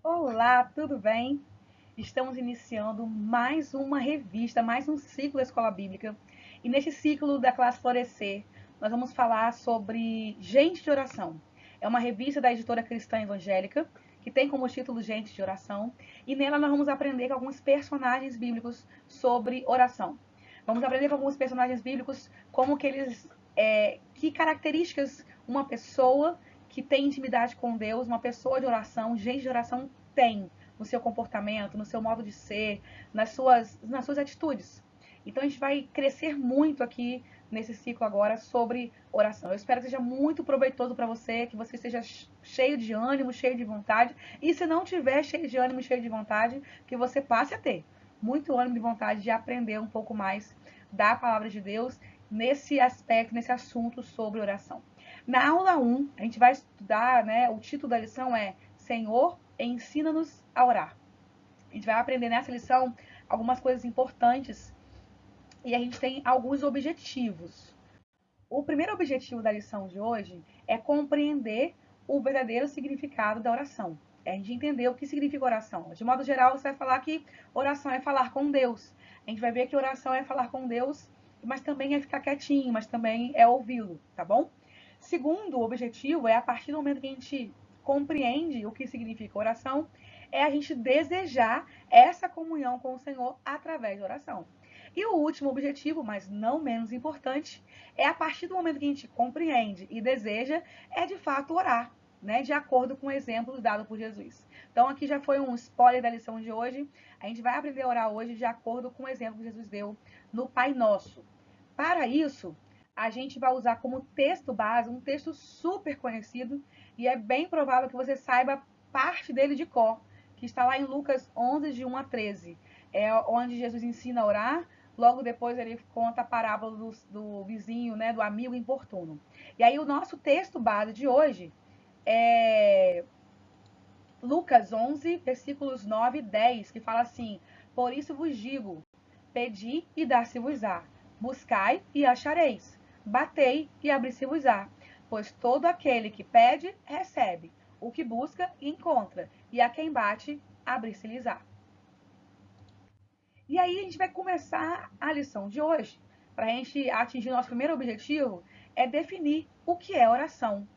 Olá, tudo bem? Estamos iniciando mais uma revista, mais um ciclo da Escola Bíblica. E neste ciclo da classe Florescer, nós vamos falar sobre Gente de Oração. É uma revista da editora Cristã Evangélica, que tem como título Gente de Oração. E nela nós vamos aprender com alguns personagens bíblicos sobre oração. Vamos aprender com alguns personagens bíblicos como que eles, que características uma pessoa que tem intimidade com Deus, uma pessoa de oração, gente de oração tem no seu comportamento, no seu modo de ser, nas suas atitudes. Então a gente vai crescer muito aqui nesse ciclo agora sobre oração. Eu espero que seja muito proveitoso para você, que você esteja cheio de ânimo, cheio de vontade. E se não tiver cheio de ânimo, cheio de vontade, que você passe a ter muito ânimo e vontade de aprender um pouco mais da palavra de Deus nesse aspecto, nesse assunto sobre oração. Na aula 1, a gente vai estudar, né, o título da lição é Senhor, ensina-nos a orar. A gente vai aprender nessa lição algumas coisas importantes e a gente tem alguns objetivos. O primeiro objetivo da lição de hoje é compreender o verdadeiro significado da oração. É a gente entender o que significa oração. De modo geral, você vai falar que oração é falar com Deus. A gente vai ver que oração é falar com Deus, mas também é ficar quietinho, mas também é ouvi-lo, tá bom? Segundo objetivo é, a partir do momento que a gente compreende o que significa oração, é a gente desejar essa comunhão com o Senhor através da oração. E o último objetivo, mas não menos importante, é a partir do momento que a gente compreende e deseja, é de fato orar, né? De acordo com o exemplo dado por Jesus. Então aqui já foi um spoiler da lição de hoje. A gente vai aprender a orar hoje de acordo com o exemplo que Jesus deu no Pai Nosso. Para isso, a gente vai usar como texto base um texto super conhecido e é bem provável que você saiba parte dele de cor, que está lá em Lucas 11, de 1 a 13. É onde Jesus ensina a orar, logo depois ele conta a parábola do vizinho, né, do amigo importuno. E aí o nosso texto base de hoje é Lucas 11, versículos 9 e 10, que fala assim: Por isso vos digo, pedi e dar-se-vos-á, buscai e achareis, batei e abrir-se-vos-á. Pois todo aquele que pede, recebe, o que busca, encontra, e a quem bate, abrir-se-lhes-á. E aí a gente vai começar a lição de hoje. Para a gente atingir nosso primeiro objetivo, é definir o que é oração.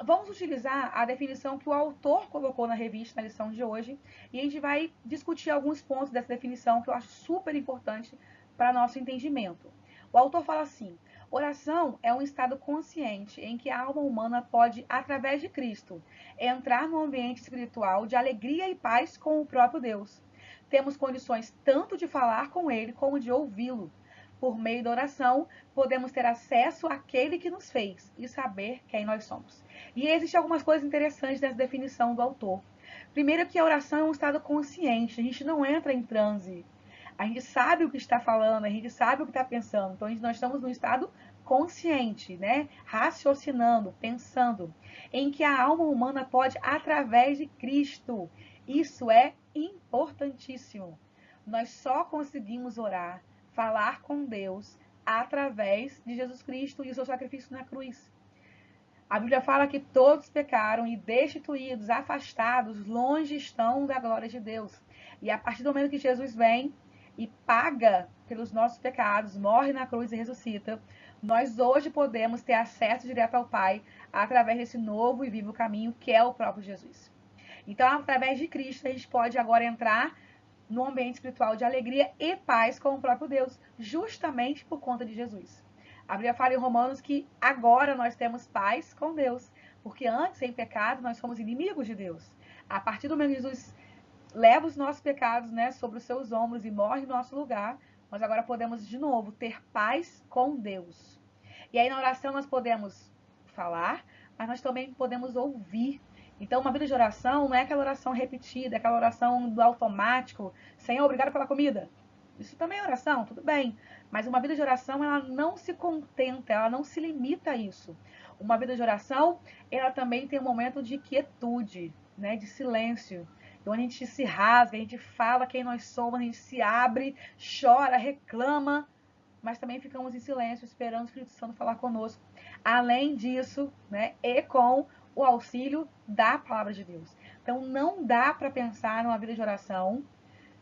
Vamos utilizar a definição que o autor colocou na revista, na lição de hoje, e a gente vai discutir alguns pontos dessa definição que eu acho super importante para nosso entendimento. O autor fala assim: oração é um estado consciente em que a alma humana pode, através de Cristo, entrar no ambiente espiritual de alegria e paz com o próprio Deus. Temos condições tanto de falar com Ele como de ouvi-lo. Por meio da oração, podemos ter acesso àquele que nos fez e saber quem nós somos. E existem algumas coisas interessantes nessa definição do autor. Primeiro que a oração é um estado consciente, a gente não entra em transe. A gente sabe o que está falando, a gente sabe o que está pensando. Então, nós estamos num estado consciente, né? Raciocinando, pensando, em que a alma humana pode, através de Cristo. Isso é importantíssimo. Nós só conseguimos orar, falar com Deus, através de Jesus Cristo e o seu sacrifício na cruz. A Bíblia fala que todos pecaram e destituídos, afastados, longe estão da glória de Deus. E a partir do momento que Jesus vem e paga pelos nossos pecados, morre na cruz e ressuscita, nós hoje podemos ter acesso direto ao Pai através desse novo e vivo caminho que é o próprio Jesus. Então, através de Cristo, a gente pode agora entrar no ambiente espiritual de alegria e paz com o próprio Deus, justamente por conta de Jesus. A Bíblia fala em Romanos que agora nós temos paz com Deus, porque antes, em pecado, nós fomos inimigos de Deus. A partir do momento que Jesus leva os nossos pecados, né, sobre os seus ombros e morre no nosso lugar, nós agora podemos, de novo, ter paz com Deus. E aí, na oração, nós podemos falar, mas nós também podemos ouvir. Então, uma vida de oração não é aquela oração repetida, aquela oração do automático. Senhor, obrigado pela comida. Isso também é oração, tudo bem. Mas uma vida de oração, ela não se contenta, ela não se limita a isso. Uma vida de oração, ela também tem um momento de quietude, né, de silêncio. Então a gente se rasga, a gente fala quem nós somos, a gente se abre, chora, reclama, mas também ficamos em silêncio, esperando o Espírito Santo falar conosco. Além disso, né, e com o auxílio da palavra de Deus. Então não dá para pensar numa vida de oração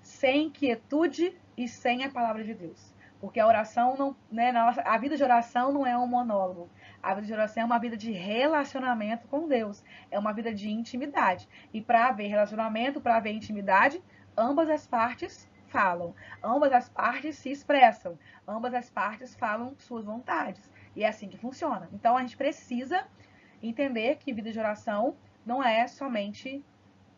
sem quietude e sem a palavra de Deus. Porque a oração não, né, a vida de oração não é um monólogo. A vida de oração é uma vida de relacionamento com Deus. É uma vida de intimidade. E para haver relacionamento, para haver intimidade, ambas as partes falam. Ambas as partes se expressam. Ambas as partes falam suas vontades. E é assim que funciona. Então a gente precisa entender que vida de oração não é somente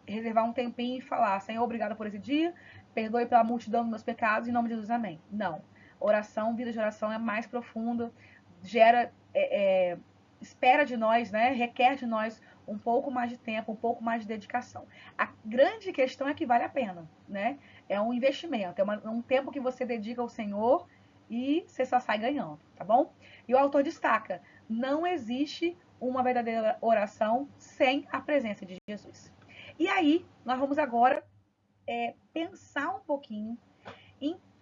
reservar um tempinho e falar: Senhor, obrigado por esse dia, perdoe pela multidão dos meus pecados, em nome de Jesus, amém. Não. Oração, vida de oração é mais profunda, gera, espera de nós, né? Requer de nós um pouco mais de tempo, um pouco mais de dedicação. A grande questão é que vale a pena, né? É um investimento, é um tempo que você dedica ao Senhor e você só sai ganhando, tá bom? E o autor destaca: não existe uma verdadeira oração sem a presença de Jesus. E aí, nós vamos agora pensar um pouquinho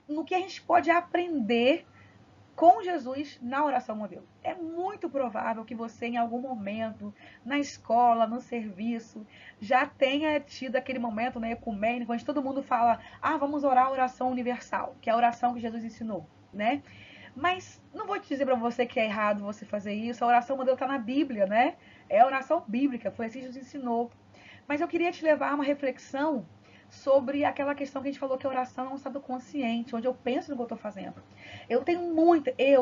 no que a gente pode aprender com Jesus na oração modelo. É muito provável que você, em algum momento, na escola, no serviço, já tenha tido aquele momento, né, ecumênico, onde todo mundo fala: vamos orar a oração universal, que é a oração que Jesus ensinou, né? Mas não vou te dizer para você que é errado você fazer isso. A oração modelo está na Bíblia, né? É a oração bíblica, foi assim que Jesus ensinou. Mas eu queria te levar a uma reflexão sobre aquela questão que a gente falou, que a oração é um estado consciente, onde eu penso no que eu estou fazendo.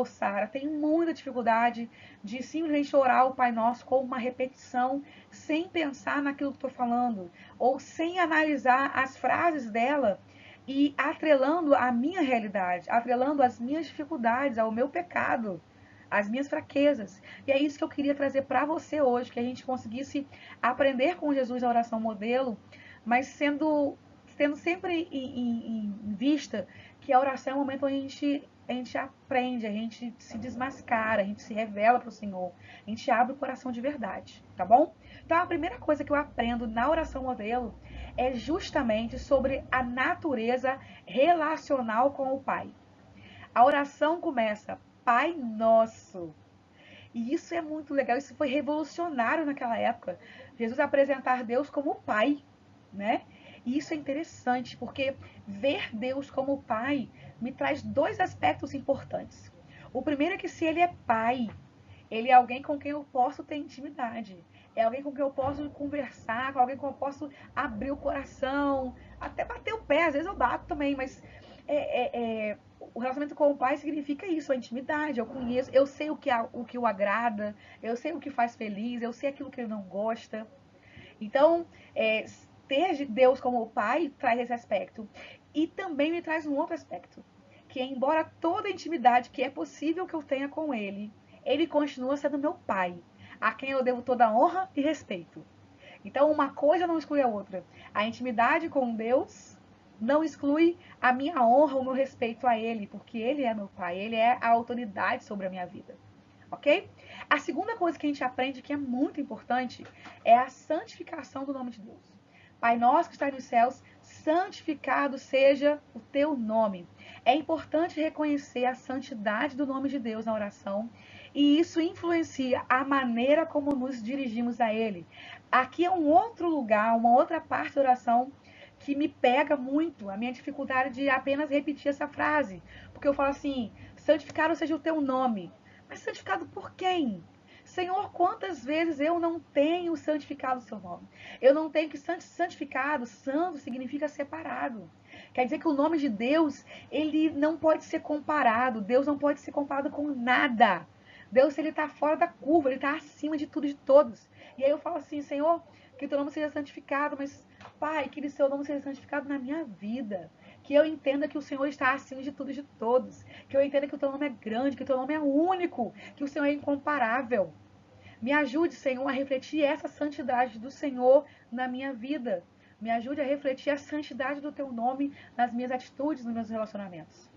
Sara, tenho muita dificuldade de simplesmente orar o Pai Nosso com uma repetição, sem pensar naquilo que estou falando, ou sem analisar as frases dela e atrelando a minha realidade, atrelando as minhas dificuldades, ao meu pecado, as minhas fraquezas. E é isso que eu queria trazer para você hoje, que a gente conseguisse aprender com Jesus a oração modelo, mas tendo sempre em vista que a oração é um momento onde a gente aprende, a gente se desmascara, a gente se revela para o Senhor, a gente abre o coração de verdade, tá bom? Então a primeira coisa que eu aprendo na oração modelo é justamente sobre a natureza relacional com o Pai. A oração começa: Pai Nosso. E isso é muito legal, isso foi revolucionário naquela época. Jesus apresentar Deus como Pai, né? E isso é interessante, porque ver Deus como Pai me traz dois aspectos importantes. O primeiro é que, se Ele é Pai, Ele é alguém com quem eu posso ter intimidade. É alguém com quem eu posso conversar, com alguém com quem eu posso abrir o coração, até bater o pé. Às vezes eu bato também, mas o relacionamento com o Pai significa isso, a intimidade. Eu conheço, eu sei o que o agrada, eu sei o que faz feliz, eu sei aquilo que ele não gosta. Então, ter Deus como Pai traz esse aspecto. E também me traz um outro aspecto, que embora toda a intimidade que é possível que eu tenha com Ele, Ele continua sendo meu Pai, a quem eu devo toda honra e respeito. Então, uma coisa não exclui a outra. A intimidade com Deus não exclui a minha honra, o meu respeito a Ele, porque Ele é meu Pai, Ele é a autoridade sobre a minha vida. Ok? A segunda coisa que a gente aprende, que é muito importante, é a santificação do nome de Deus. Pai nosso que estás nos céus, santificado seja o teu nome. É importante reconhecer a santidade do nome de Deus na oração, e isso influencia a maneira como nos dirigimos a Ele. Aqui é um outro lugar, uma outra parte da oração que me pega muito, a minha dificuldade de apenas repetir essa frase. Porque eu falo assim: santificado seja o teu nome. Mas santificado por quem? Senhor, quantas vezes eu não tenho santificado o seu nome? Eu não tenho que santificado, santo significa separado. Quer dizer que o nome de Deus, ele não pode ser comparado. Deus não pode ser comparado com nada. Deus, ele está fora da curva, ele está acima de tudo e de todos. E aí eu falo assim: Senhor, que o teu nome seja santificado, mas Pai, que o seu nome seja santificado na minha vida. Que eu entenda que o Senhor está acima de tudo e de todos. Que eu entenda que o teu nome é grande, que o teu nome é único, que o Senhor é incomparável. Me ajude, Senhor, a refletir essa santidade do Senhor na minha vida. Me ajude a refletir a santidade do teu nome nas minhas atitudes, nos meus relacionamentos.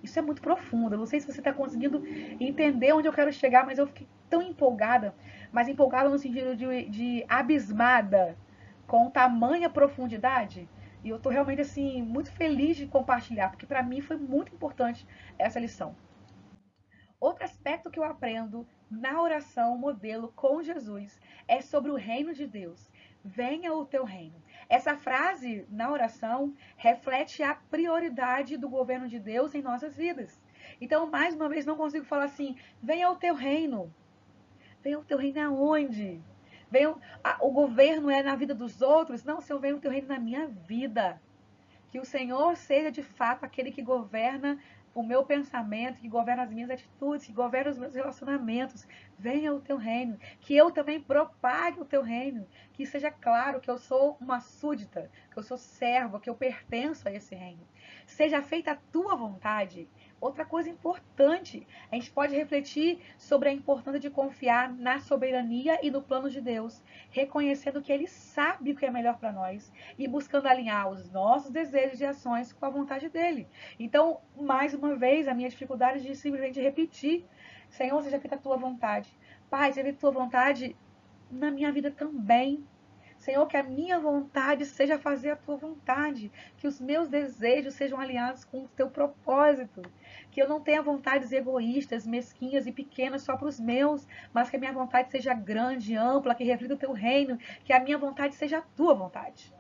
Isso é muito profundo. Eu não sei se você está conseguindo entender onde eu quero chegar, mas eu fiquei tão empolgada. Mas empolgada no sentido de abismada com tamanha profundidade. E eu estou realmente assim muito feliz de compartilhar, porque para mim foi muito importante essa lição. Outro aspecto que eu aprendo na oração modelo com Jesus é sobre o reino de Deus. venha o teu reino. Essa frase na oração reflete a prioridade do governo de Deus em nossas vidas. Então, mais uma vez, não consigo falar assim, venha o teu reino. Venha o teu reino aonde? Venha, o governo é na vida dos outros? Não, Senhor, venha o teu reino na minha vida. Que o Senhor seja de fato aquele que governa o meu pensamento, que governa as minhas atitudes, que governa os meus relacionamentos. Venha o teu reino. Que eu também propague o teu reino. Que seja claro que eu sou uma súdita, que eu sou servo, que eu pertenço a esse reino. Seja feita a tua vontade. Outra coisa importante, a gente pode refletir sobre a importância de confiar na soberania e no plano de Deus, reconhecendo que Ele sabe o que é melhor para nós e buscando alinhar os nossos desejos e ações com a vontade dEle. Então, mais uma vez, a minha dificuldade de simplesmente repetir, Senhor, seja feita a tua vontade. Pai, seja feita a tua vontade na minha vida também. Senhor, que a minha vontade seja fazer a tua vontade, que os meus desejos sejam alinhados com o teu propósito, que eu não tenha vontades egoístas, mesquinhas e pequenas só para os meus, mas que a minha vontade seja grande, ampla, que reflita o teu reino, que a minha vontade seja a tua vontade.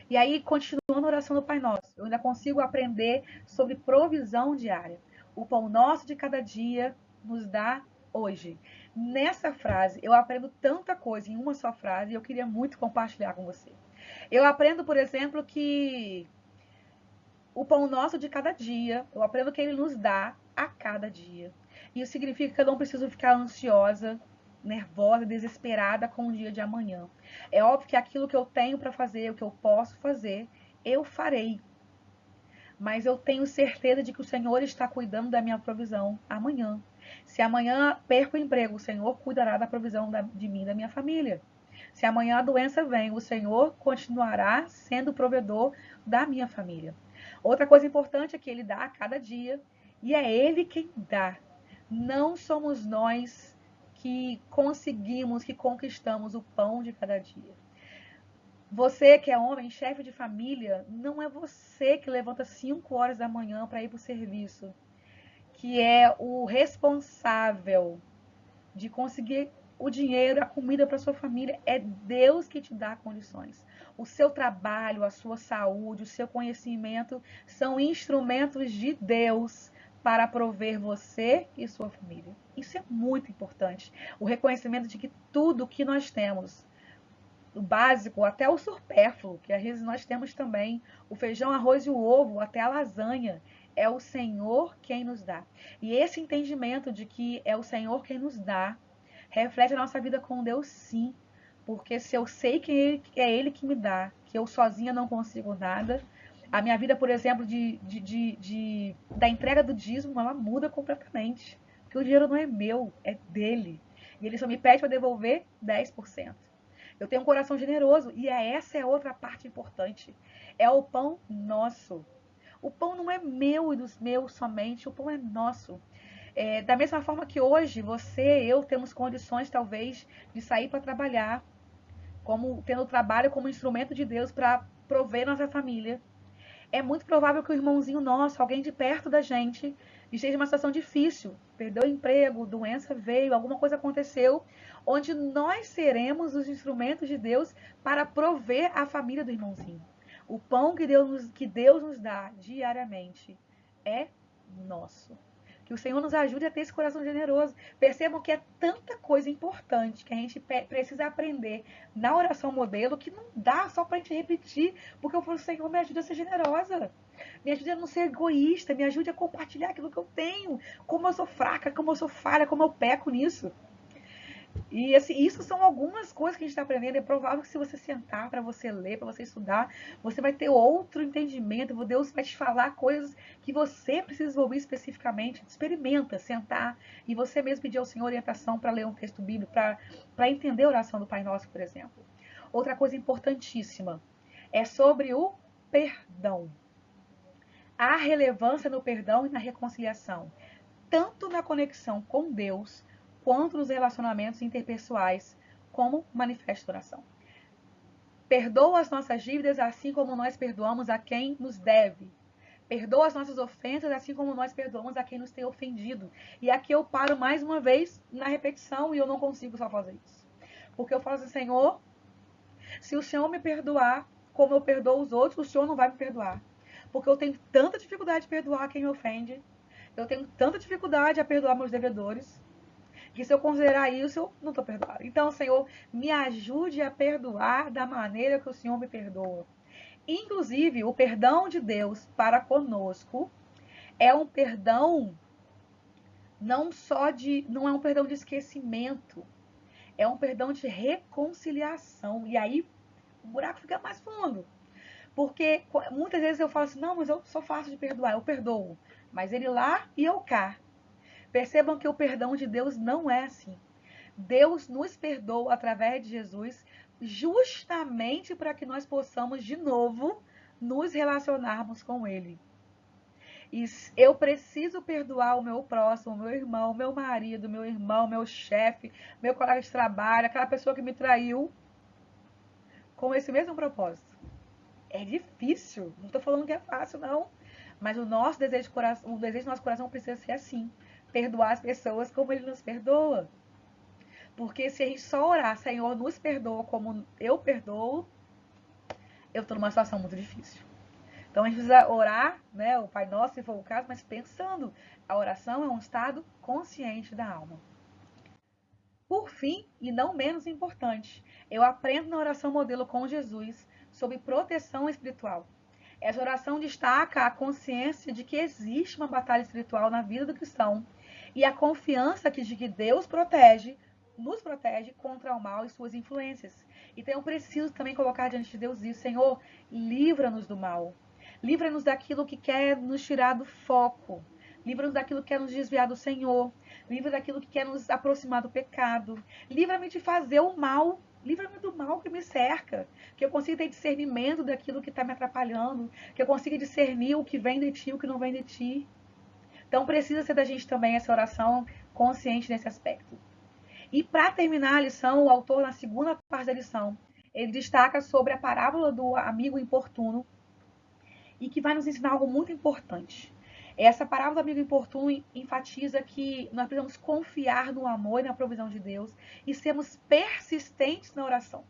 E aí, continuando a oração do Pai Nosso, eu ainda consigo aprender sobre provisão diária. O pão nosso de cada dia nos dá hoje. Nessa frase, eu aprendo tanta coisa em uma só frase e eu queria muito compartilhar com você. Eu aprendo, por exemplo, que o pão nosso de cada dia, eu aprendo que ele nos dá a cada dia. Isso significa que eu não preciso ficar ansiosa, nervosa, desesperada com o dia de amanhã. É óbvio que aquilo que eu tenho para fazer, o que eu posso fazer, eu farei. Mas eu tenho certeza de que o Senhor está cuidando da minha provisão amanhã. Se amanhã perco o emprego, o Senhor cuidará da provisão de mim e da minha família. Se amanhã a doença vem, o Senhor continuará sendo o provedor da minha família. Outra coisa importante é que Ele dá a cada dia e é Ele quem dá. Não somos nós que conseguimos, que conquistamos o pão de cada dia. Você que é homem, chefe de família, não é você que levanta 5 horas da manhã para ir para o serviço, que é o responsável de conseguir o dinheiro, a comida para sua família. É Deus que te dá condições. O seu trabalho, a sua saúde, o seu conhecimento são instrumentos de Deus para prover você e sua família. Isso é muito importante. O reconhecimento de que tudo que nós temos, o básico até o supérfluo, que às vezes nós temos também, o feijão, arroz e o ovo, até a lasanha, é o Senhor quem nos dá. E esse entendimento de que é o Senhor quem nos dá, reflete a nossa vida com Deus, sim. Porque se eu sei que é Ele que me dá, que eu sozinha não consigo nada, a minha vida, por exemplo, da entrega do dízimo, ela muda completamente. Porque o dinheiro não é meu, é dele. E Ele só me pede para devolver 10%. Eu tenho um coração generoso e essa é outra parte importante. É o pão nosso. O pão não é meu e dos meus somente, o pão é nosso. Da mesma forma que hoje você e eu temos condições, talvez, de sair para trabalhar, como tendo o trabalho como instrumento de Deus para prover nossa família. É muito provável que o irmãozinho nosso, alguém de perto da gente, esteja em uma situação difícil, perdeu o emprego, doença veio, alguma coisa aconteceu, onde nós seremos os instrumentos de Deus para prover a família do irmãozinho. O pão que Deus nos dá diariamente é nosso. Que o Senhor nos ajude a ter esse coração generoso. Percebam que é tanta coisa importante que a gente precisa aprender na oração modelo que não dá só para a gente repetir, porque eu falo, Senhor, me ajuda a ser generosa. Me ajude a não ser egoísta, me ajude a compartilhar aquilo que eu tenho. Como eu sou fraca, como eu sou falha, como eu peco nisso. E assim, isso são algumas coisas que a gente está aprendendo. É provável que se você sentar para você ler, para você estudar, você vai ter outro entendimento. Deus vai te falar coisas que você precisa ouvir especificamente. Experimenta sentar e você mesmo pedir ao Senhor orientação para ler um texto bíblico, para entender a oração do Pai Nosso, por exemplo. Outra coisa importantíssima é sobre o perdão. Há relevância no perdão e na reconciliação, tanto na conexão com Deus, quanto nos relacionamentos interpessoais, como manifesta oração. Perdoa as nossas dívidas, assim como nós perdoamos a quem nos deve. Perdoa as nossas ofensas, assim como nós perdoamos a quem nos tem ofendido. E aqui eu paro mais uma vez na repetição e eu não consigo só fazer isso. Porque eu falo assim, Senhor, Se o Senhor me perdoar como eu perdoo os outros, o Senhor não vai me perdoar. Porque eu tenho tanta dificuldade de perdoar quem me ofende. Eu tenho tanta dificuldade a perdoar meus devedores. Que se eu considerar isso, eu não estou perdoado. Então, Senhor, me ajude a perdoar da maneira que o Senhor me perdoa. Inclusive, o perdão de Deus para conosco é um perdão não é um perdão de esquecimento, é um perdão de reconciliação. E aí o buraco fica mais fundo. Porque muitas vezes eu falo assim, não, mas eu sou fácil de perdoar, eu perdoo. Mas ele lá e eu cá. Percebam que o perdão de Deus não é assim. Deus nos perdoa através de Jesus, justamente para que nós possamos de novo nos relacionarmos com Ele. E eu preciso perdoar o meu próximo, o meu irmão, o meu marido, meu irmão, meu chefe, meu colega de trabalho, aquela pessoa que me traiu, com esse mesmo propósito. É difícil, não estou falando que é fácil, não. Mas o nosso desejo de coração, o desejo do nosso coração precisa ser assim. Perdoar as pessoas como Ele nos perdoa. Porque se a gente só orar, Senhor, nos perdoa como eu perdoo, eu estou numa situação muito difícil. Então a gente precisa orar, né, o Pai Nosso, se for o caso, mas pensando. A oração é um estado consciente da alma. Por fim, e não menos importante, eu aprendo na oração modelo com Jesus sobre proteção espiritual. Essa oração destaca a consciência de que existe uma batalha espiritual na vida do cristão e a confiança de que Deus nos protege contra o mal e suas influências. Então eu preciso também colocar diante de Deus isso, Senhor, livra-nos do mal. Livra-nos daquilo que quer nos tirar do foco. Livra-nos daquilo que quer nos desviar do Senhor. Livra-nos daquilo que quer nos aproximar do pecado. Livra-me de fazer o mal. Livra-me do mal que me cerca. Que eu consiga ter discernimento daquilo que está me atrapalhando. Que eu consiga discernir o que vem de ti e o que não vem de ti. Então precisa ser da gente também essa oração consciente nesse aspecto. E para terminar a lição, o autor, na segunda parte da lição, ele destaca sobre a parábola do amigo importuno e que vai nos ensinar algo muito importante. Essa parábola do amigo importuno enfatiza que nós precisamos confiar no amor e na provisão de Deus e sermos persistentes na oração.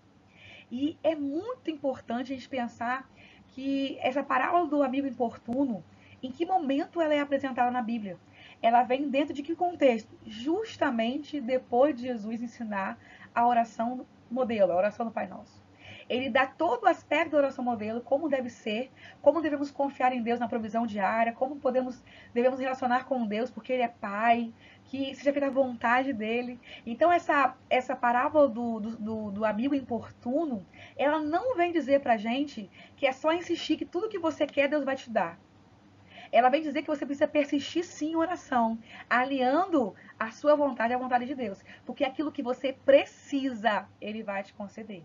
E é muito importante a gente pensar que essa parábola do amigo importuno, em que momento ela é apresentada na Bíblia? Ela vem dentro de que contexto? Justamente depois de Jesus ensinar a oração modelo, a oração do Pai Nosso. Ele dá todo o aspecto da oração modelo, como deve ser, como devemos confiar em Deus na provisão diária, como devemos relacionar com Deus, porque Ele é Pai, que seja feita a vontade dEle. Então, essa parábola do amigo importuno, ela não vem dizer pra gente que é só insistir que tudo que você quer, Deus vai te dar. Ela vem dizer que você precisa persistir sim em oração, alinhando a sua vontade à vontade de Deus. Porque aquilo que você precisa, Ele vai te conceder.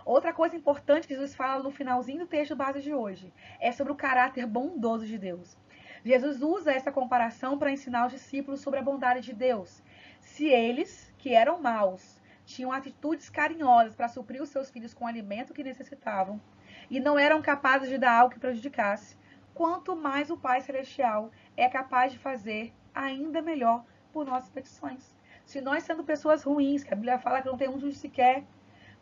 Outra coisa importante que Jesus fala no finalzinho do texto base de hoje é sobre o caráter bondoso de Deus. Jesus usa essa comparação para ensinar os discípulos sobre a bondade de Deus. Se eles, que eram maus, tinham atitudes carinhosas para suprir os seus filhos com o alimento que necessitavam e não eram capazes de dar algo que prejudicasse, quanto mais o Pai Celestial é capaz de fazer ainda melhor por nossas petições. Se nós, sendo pessoas ruins, que a Bíblia fala que não temos um sequer,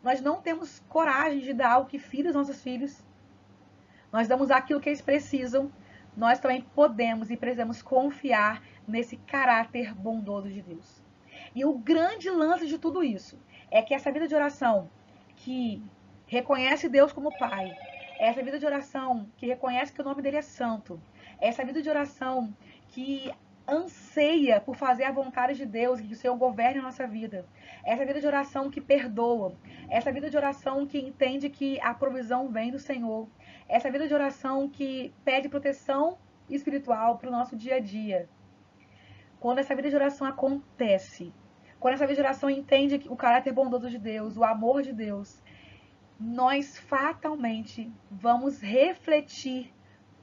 nós não temos coragem de dar algo que fira os nossos filhos, nós damos aquilo que eles precisam, nós também podemos e precisamos confiar nesse caráter bondoso de Deus. E o grande lance de tudo isso é que essa vida de oração que reconhece Deus como Pai, essa vida de oração que reconhece que o nome dele é santo, essa vida de oração que anseia por fazer a vontade de Deus, que o Senhor governe a nossa vida. Essa vida de oração que perdoa. Essa vida de oração que entende que a provisão vem do Senhor. Essa vida de oração que pede proteção espiritual para o nosso dia a dia. Quando essa vida de oração acontece, quando essa vida de oração entende o caráter bondoso de Deus, o amor de Deus, nós fatalmente vamos refletir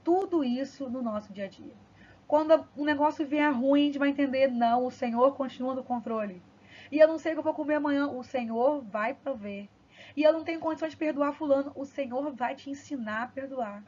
tudo isso no nosso dia a dia. Quando o negócio vier ruim, a gente vai entender, não, o Senhor continua no controle. E eu não sei o que eu vou comer amanhã, o Senhor vai prover. E eu não tenho condições de perdoar fulano, o Senhor vai te ensinar a perdoar.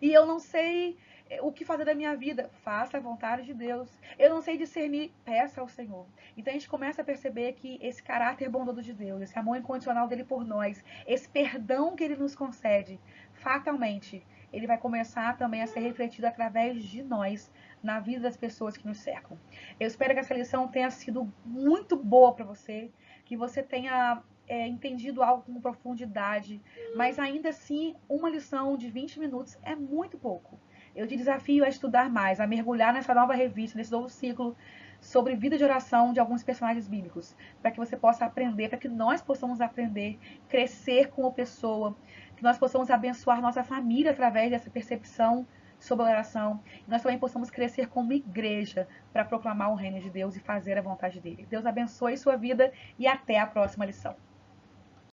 E eu não sei o que fazer da minha vida. Faça a vontade de Deus. Eu não sei discernir. Peça ao Senhor. Então a gente começa a perceber que esse caráter bondoso de Deus, esse amor incondicional dele por nós, esse perdão que ele nos concede, fatalmente, ele vai começar também a ser refletido através de nós na vida das pessoas que nos cercam. Eu espero que essa lição tenha sido muito boa para você, que você tenha entendido algo com profundidade, mas ainda assim, uma lição de 20 minutos é muito pouco. Eu te desafio a estudar mais, a mergulhar nessa nova revista, nesse novo ciclo sobre vida de oração de alguns personagens bíblicos, para que você possa aprender, para que nós possamos aprender, crescer como pessoa, que nós possamos abençoar nossa família através dessa percepção sobre a oração, e nós também possamos crescer como igreja para proclamar o reino de Deus e fazer a vontade dele. Deus abençoe sua vida e até a próxima lição.